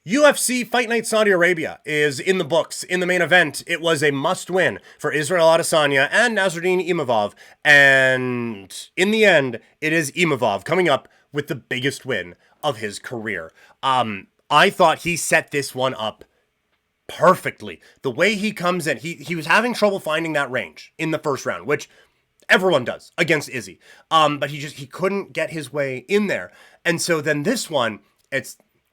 UFC Fight Night Saudi Arabia is in the books. In the main event, it was a must-win for Israel Adesanya and Nassourdine Imavov, and in the end, it is Imavov coming up with the biggest win of his career. I thought he set this one up perfectly. The way he comes in, he was having trouble finding that range in the first round, which everyone does against Izzy. But he couldn't get his way in there. And so then this one,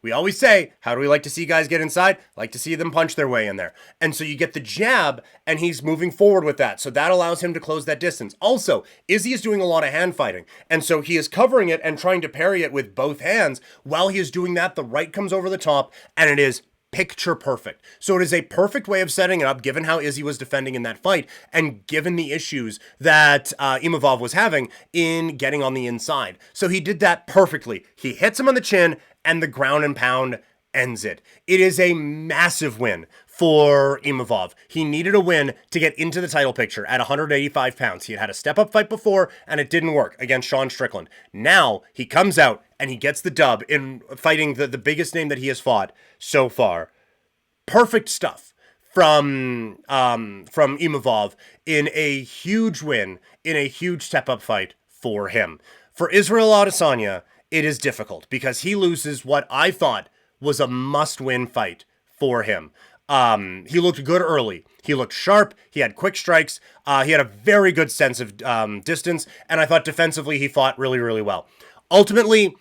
we always say, how do we like to see guys get inside? Like to see them punch their way in there. And so you get the jab, and he's moving forward with that. So that allows him to close that distance. Also, Izzy is doing a lot of hand fighting. And so he is covering it and trying to parry it with both hands. While he is doing that, the right comes over the top, and it is picture perfect. So it is a perfect way of setting it up, given how Izzy was defending in that fight, and given the issues that Imavov was having in getting on the inside. So he did that perfectly. He hits him on the chin, and the ground and pound ends it. It is a massive win for Imavov. He needed a win to get into the title picture at 185 pounds. He had a step-up fight before, and it didn't work against Sean Strickland. Now, he comes out, and he gets the dub in fighting the biggest name that he has fought so far. Perfect stuff from Imavov in a huge win, in a huge step-up fight for him. For Israel Adesanya, it is difficult because he loses what I thought was a must-win fight for him. He looked good early. He looked sharp. He had quick strikes. He had a very good sense of distance, and I thought defensively he fought really, really well. Ultimately,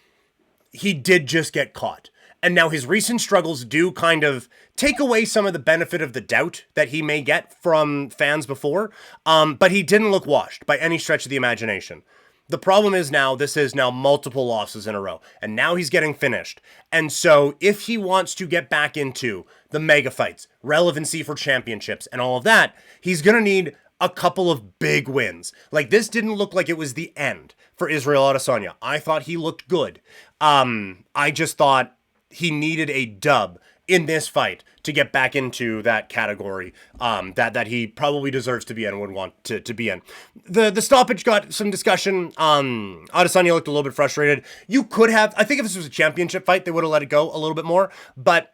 he did just get caught. And now his recent struggles do kind of take away some of the benefit of the doubt that he may get from fans before, but he didn't look washed by any stretch of the imagination. The problem is now, this is now multiple losses in a row, and now he's getting finished. And so if he wants to get back into the mega fights, relevancy for championships, and all of that, he's going to need a couple of big wins. Like, this didn't look like it was the end for Israel Adesanya. I thought he looked good. I just thought he needed a dub in this fight to get back into that category that he probably deserves to be in and would want to be in. The stoppage got some discussion. Adesanya looked a little bit frustrated. You could have, I think if this was a championship fight, they would have let it go a little bit more, but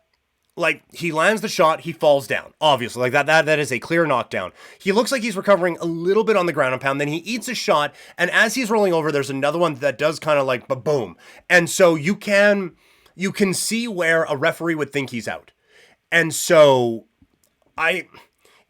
like, he lands the shot, he falls down. Obviously, like that is a clear knockdown. He looks like he's recovering a little bit on the ground and pound, then he eats a shot, and as he's rolling over, there's another one that does kind of like boom. And so you can see where a referee would think he's out. And so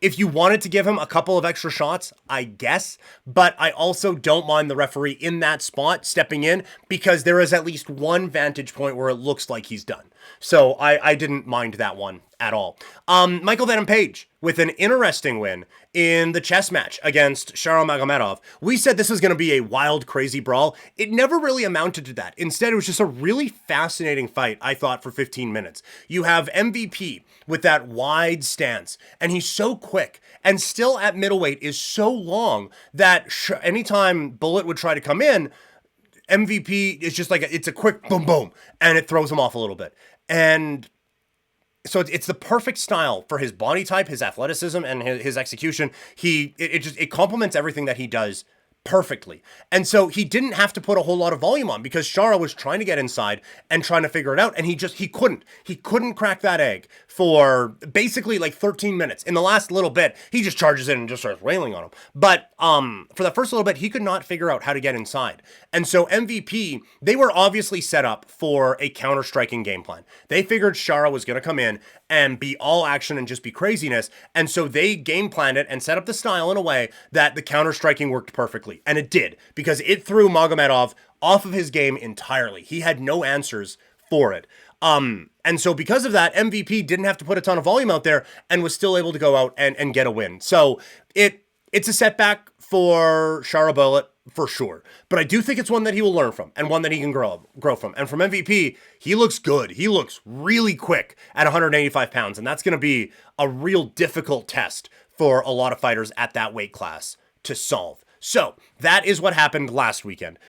if you wanted to give him a couple of extra shots, I guess, but I also don't mind the referee in that spot stepping in because there is at least one vantage point where it looks like he's done. So I didn't mind that one at all. Michael Venom Page with an interesting win in the chess match against Shara Magomedov. We said this was going to be a wild, crazy brawl. It never really amounted to that. Instead, it was just a really fascinating fight, I thought, for 15 minutes. You have MVP with that wide stance, and he's so quick, and still at middleweight is so long that anytime Bullet would try to come in, MVP is just like, it's a quick boom, boom, and it throws him off a little bit. And so it's the perfect style for his body type, his athleticism, and his execution. It complements everything that he does perfectly. And so he didn't have to put a whole lot of volume on because Shara was trying to get inside and trying to figure it out. And he couldn't crack that egg for basically like 13 minutes. In the last little bit, he just charges in and just starts railing on him. But for the first little bit, he could not figure out how to get inside. And so MVP, they were obviously set up for a counter-striking game plan. They figured Shara was going to come in and be all action and just be craziness. And so they game planned it and set up the style in a way that the counter-striking worked perfectly. And it did, because it threw Magomedov off of his game entirely. He had no answers for it. And so because of that, MVP didn't have to put a ton of volume out there and was still able to go out and get a win. So it's a setback for Shara Bullet for sure. But I do think it's one that he will learn from and one that he can grow from. And from MVP, he looks good. He looks really quick at 185 pounds. And that's going to be a real difficult test for a lot of fighters at that weight class to solve. So that is what happened last weekend.